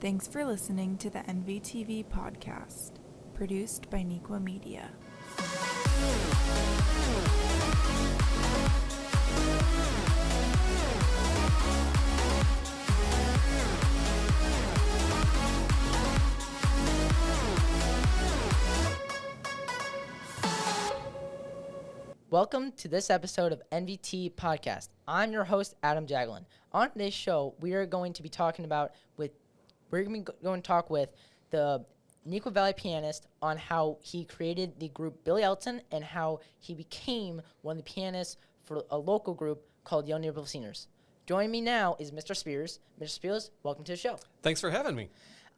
Thanks for listening to the NVTV podcast, produced by Nequa Media. Welcome to this episode of NVT Podcast. I'm your host, Adam Jaglin. On today's show, we are going to be talking with the Nequa Valley pianist on how he created the group Billy Elton and how he became one of the pianists for a local group called Young Neighborhood Seniors. Joining me now is Mr. Spears. Mr. Spears, welcome to the show. Thanks for having me.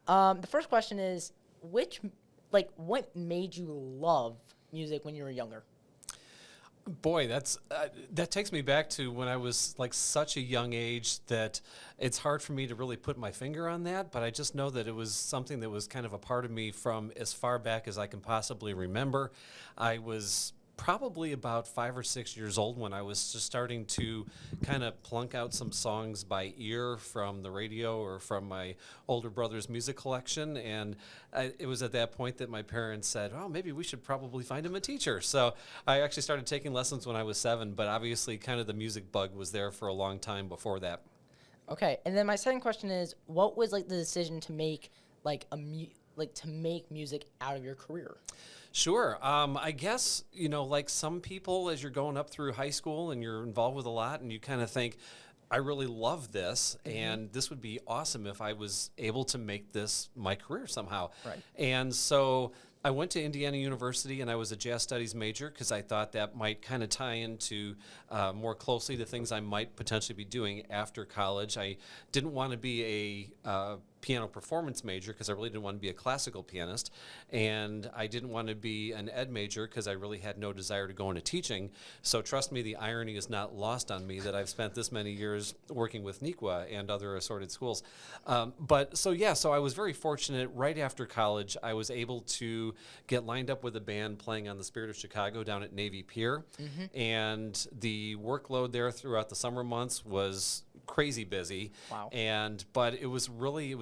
The first question is, what made you love music when you were younger? Boy, that takes me back to when I was like such a young age that it's hard for me to really put my finger on that, but I just know that it was something that was kind of a part of me from as far back as I can possibly remember. I was probably about 5 or 6 years old when I was just starting to kind of plunk out some songs by ear from the radio or from my older brother's music collection. And it was at that point that my parents said, oh, maybe we should probably find him a teacher. So I actually started taking lessons when I was 7, but obviously kind of the music bug was there for a long time before that. Okay, and then my second question is, what was the decision to make to make music out of your career? Sure. I guess, like some people, as you're going up through high school and you're involved with a lot and you kind of think, I really love this, and this would be awesome if I was able to make this my career somehow. Right. And so I went to Indiana University, and I was a jazz studies major because I thought that might kind of tie into more closely to things I might potentially be doing after college. I didn't want to be a piano performance major because I really didn't want to be a classical pianist, and I didn't want to be an ed major because I really had no desire to go into teaching. So trust me, the irony is not lost on me that I've spent this many years working with Nequa and other assorted schools. So I was very fortunate. Right after college, I was able to get lined up with a band playing on the Spirit of Chicago down at Navy Pier, and the workload there throughout the summer months was crazy busy. Wow. But it was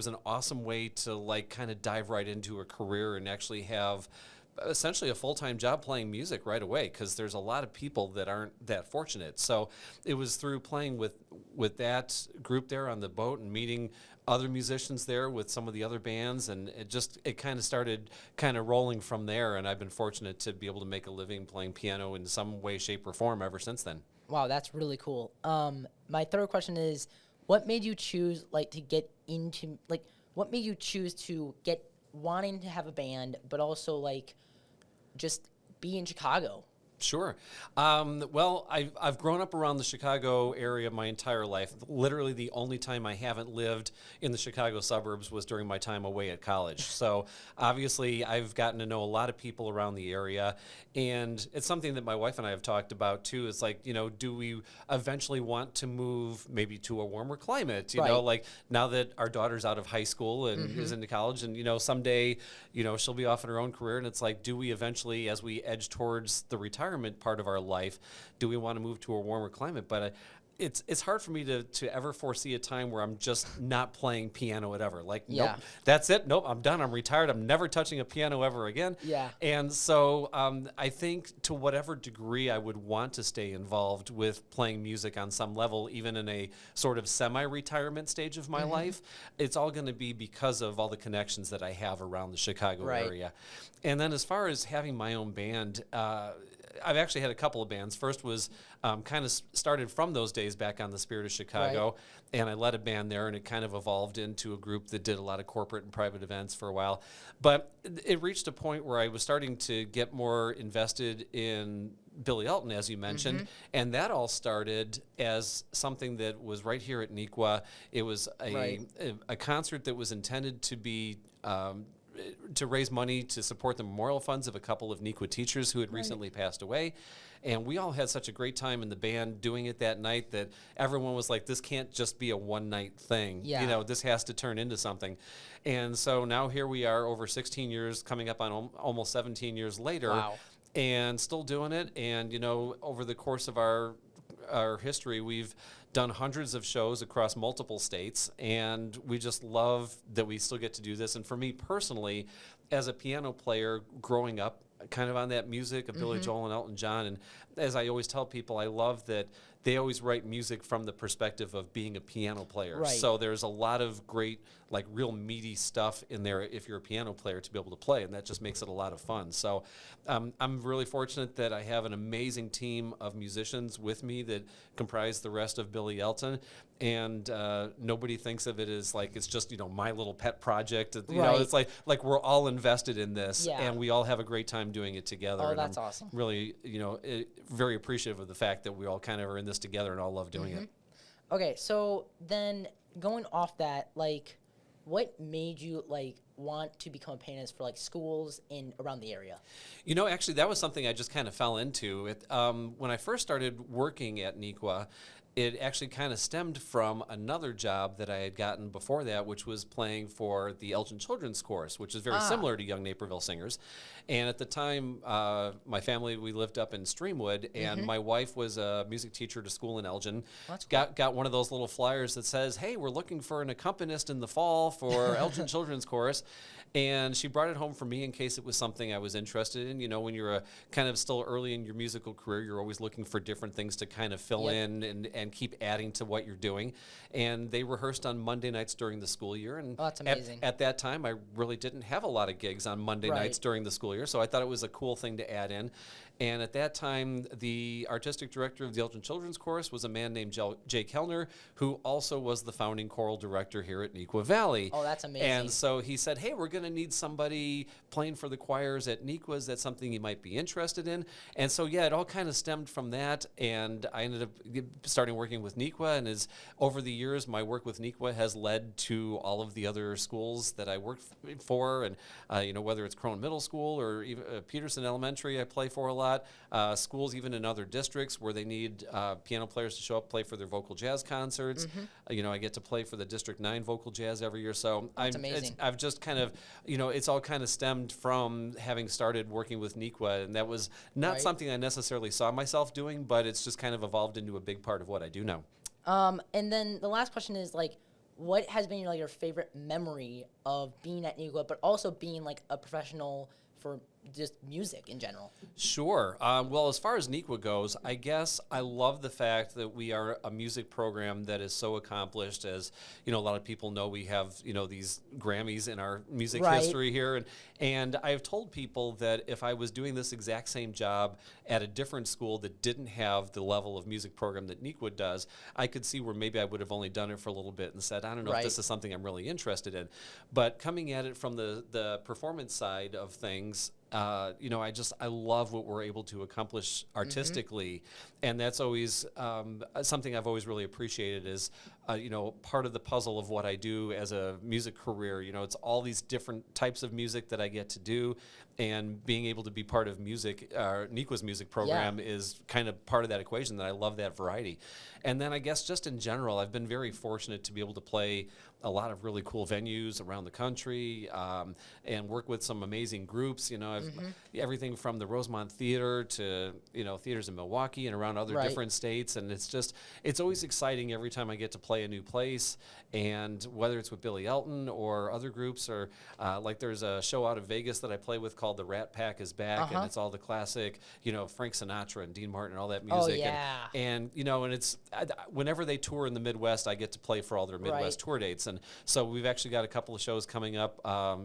an awesome way to kind of dive right into a career and actually have essentially a full-time job playing music right away, because there's a lot of people that aren't that fortunate. So it was through playing with that group there on the boat and meeting other musicians there with some of the other bands, and it kind of started kind of rolling from there, and I've been fortunate to be able to make a living playing piano in some way, shape, or form ever since then. Wow, that's really cool. My third question is, what made you choose to get wanting to have a band, but also just be in Chicago? Sure. Well, I've grown up around the Chicago area my entire life. Literally the only time I haven't lived in the Chicago suburbs was during my time away at college. So obviously I've gotten to know a lot of people around the area, and it's something that my wife and I have talked about too. It's do we eventually want to move maybe to a warmer climate? You know, now that our daughter's out of high school and is into college, and someday, she'll be off in her own career, and it's do we eventually, as we edge towards the retirement part of our life, do we want to move to a warmer climate? But it's hard for me to ever foresee a time where I'm just not playing piano ever. Nope, that's it. Nope, I'm done. I'm retired. I'm never touching a piano ever again. Yeah. And so I think to whatever degree I would want to stay involved with playing music on some level, even in a sort of semi-retirement stage of my life, it's all going to be because of all the connections that I have around the Chicago area. And then as far as having my own band, I've actually had a couple of bands. First was kind of started from those days back on the Spirit of Chicago, and I led a band there, and it kind of evolved into a group that did a lot of corporate and private events for a while. But it reached a point where I was starting to get more invested in Billy Elton, as you mentioned, and that all started as something that was right here at Nequa. It was a concert that was intended to be to raise money to support the memorial funds of a couple of Nequa teachers who had recently passed away. And we all had such a great time in the band doing it that night that everyone was like, this can't just be a one-night thing. Yeah. This has to turn into something. And so now here we are over 16 years, coming up on almost 17 years later. Wow. And still doing it. And, over the course of our history, we've done hundreds of shows across multiple states, and we just love that we still get to do this. And for me personally, as a piano player growing up kind of on that music of Billy Joel and Elton John, and as I always tell people, I love that they always write music from the perspective of being a piano player. Right. So there's a lot of great, like real meaty stuff in there if you're a piano player to be able to play, and that just makes it a lot of fun. So I'm really fortunate that I have an amazing team of musicians with me that comprise the rest of Billy Elton, and nobody thinks of it as like it's just, you know, my little pet project. You know, it's like we're all invested in this, and we all have a great time doing it together. Oh, and that's I'm awesome. Really, you know, very appreciative of the fact that we all kind of are in this together and all love doing it. Okay, so then going off that, like, what made you like want to become a pianist for like schools in around the area? You know, actually, that was something I just kind of fell into. When I first started working at NVTV, it actually kind of stemmed from another job that I had gotten before that, which was playing for the Elgin Children's Chorus, which is very similar to Young Naperville Singers. And at the time, my family, we lived up in Streamwood, and my wife was a music teacher to school in Elgin. That's cool. Got one of those little flyers that says, "Hey, we're looking for an accompanist in the fall for Elgin Children's Chorus." And she brought it home for me in case it was something I was interested in. You know, when you're kind of still early in your musical career, you're always looking for different things to kind of fill in and keep adding to what you're doing. And they rehearsed on Monday nights during the school year. And that's amazing. At that time, I really didn't have a lot of gigs on Monday nights during the school year, so I thought it was a cool thing to add in. And at that time, the artistic director of the Elgin Children's Chorus was a man named Jay Kellner, who also was the founding choral director here at Neuqua Valley. Oh, that's amazing. And so he said, "Hey, we're going to need somebody playing for the choirs at Neuqua. Is that something you might be interested in?" And so, yeah, it all kind of stemmed from that. And I ended up starting working with Neuqua. And over the years, my work with Neuqua has led to all of the other schools that I worked for. And, you know, whether it's Crone Middle School or even Peterson Elementary, I play for a lot. Schools even in other districts where they need piano players to show up, play for their vocal jazz concerts. You know, I get to play for the District 9 vocal jazz every year. So I've just kind of, you know, it's all kind of stemmed from having started working with Neuqua, and that was not something I necessarily saw myself doing, but it's just kind of evolved into a big part of what I do now. And then the last question is like, what has been like your favorite memory of being at Neuqua, but also being like a professional for just music in general? Sure. Well, as far as Neuqua goes, I guess I love the fact that we are a music program that is so accomplished. As you know, a lot of people know we have, you know, these Grammys in our music history here, and I've told people that if I was doing this exact same job at a different school that didn't have the level of music program that Neuqua does, I could see where maybe I would have only done it for a little bit and said, I don't know if this is something I'm really interested in. But coming at it from the performance side of things, you know, I love what we're able to accomplish artistically, and that's always something I've always really appreciated is, you know, part of the puzzle of what I do as a music career. You know, it's all these different types of music that I get to do, and being able to be part of music, Neuqua's music program is kind of part of that equation, that I love that variety. And then I guess just in general, I've been very fortunate to be able to play a lot of really cool venues around the country, and work with some amazing groups. You know, I've everything from the Rosemont Theater to, you know, theaters in Milwaukee and around other different states. And it's always exciting every time I get to play a new place. And whether it's with Billy Elton or other groups, or like there's a show out of Vegas that I play with called The Rat Pack is Back, and it's all the classic, you know, Frank Sinatra and Dean Martin and all that music. Oh, yeah. And you know, and it's whenever they tour in the Midwest, I get to play for all their Midwest tour dates. And so we've actually got a couple of shows coming up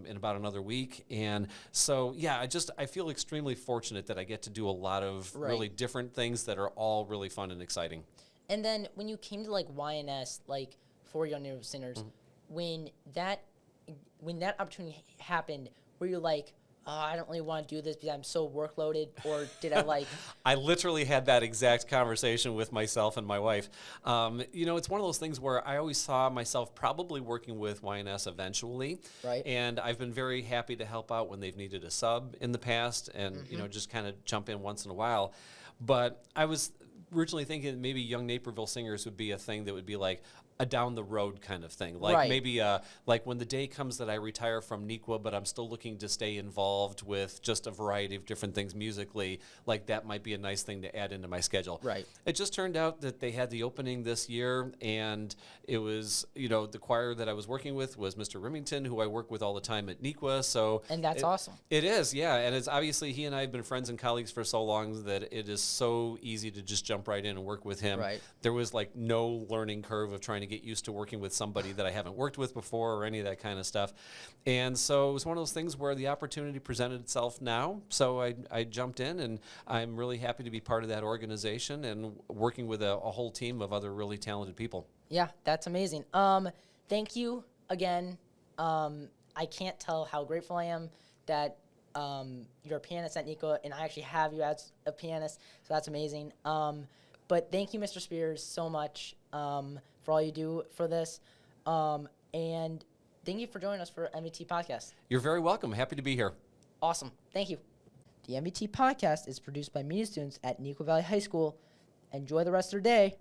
in about another week. And so, yeah, I feel extremely fortunate that I get to do a lot of really different things that are all really fun and exciting. And then when you came to like YNS, like for Young Native Singers, when that opportunity happened, were you like, oh, I don't really want to do this because I'm so workloaded, or did I like... I literally had that exact conversation with myself and my wife. You know, it's one of those things where I always saw myself probably working with YNS eventually. Right. And I've been very happy to help out when they've needed a sub in the past and, you know, just kind of jump in once in a while. But I was originally thinking maybe Young Naperville Singers would be a thing that would be like, a down the road kind of thing. Like Right. maybe like when the day comes that I retire from NEQA, but I'm still looking to stay involved with just a variety of different things musically, like that might be a nice thing to add into my schedule. Right. It just turned out that they had the opening this year, and it was, the choir that I was working with was Mr. Remington, who I work with all the time at NEQA. So And that's awesome. It is, yeah. And it's obviously he and I have been friends and colleagues for so long that it is so easy to just jump right in and work with him. Right. There was like no learning curve of trying to get used to working with somebody that I haven't worked with before or any of that kind of stuff. And so it was one of those things where the opportunity presented itself now. So I jumped in, and I'm really happy to be part of that organization and working with a whole team of other really talented people. Yeah, that's amazing. Thank you again. I can't tell how grateful I am that you're a pianist at NEQA, and I actually have you as a pianist, so that's amazing. But thank you, Mr. Spears, so much for all you do for this. And thank you for joining us for NVT Podcast. You're very welcome. Happy to be here. Awesome. Thank you. The NVT Podcast is produced by media students at NEQA Valley High School. Enjoy the rest of your day.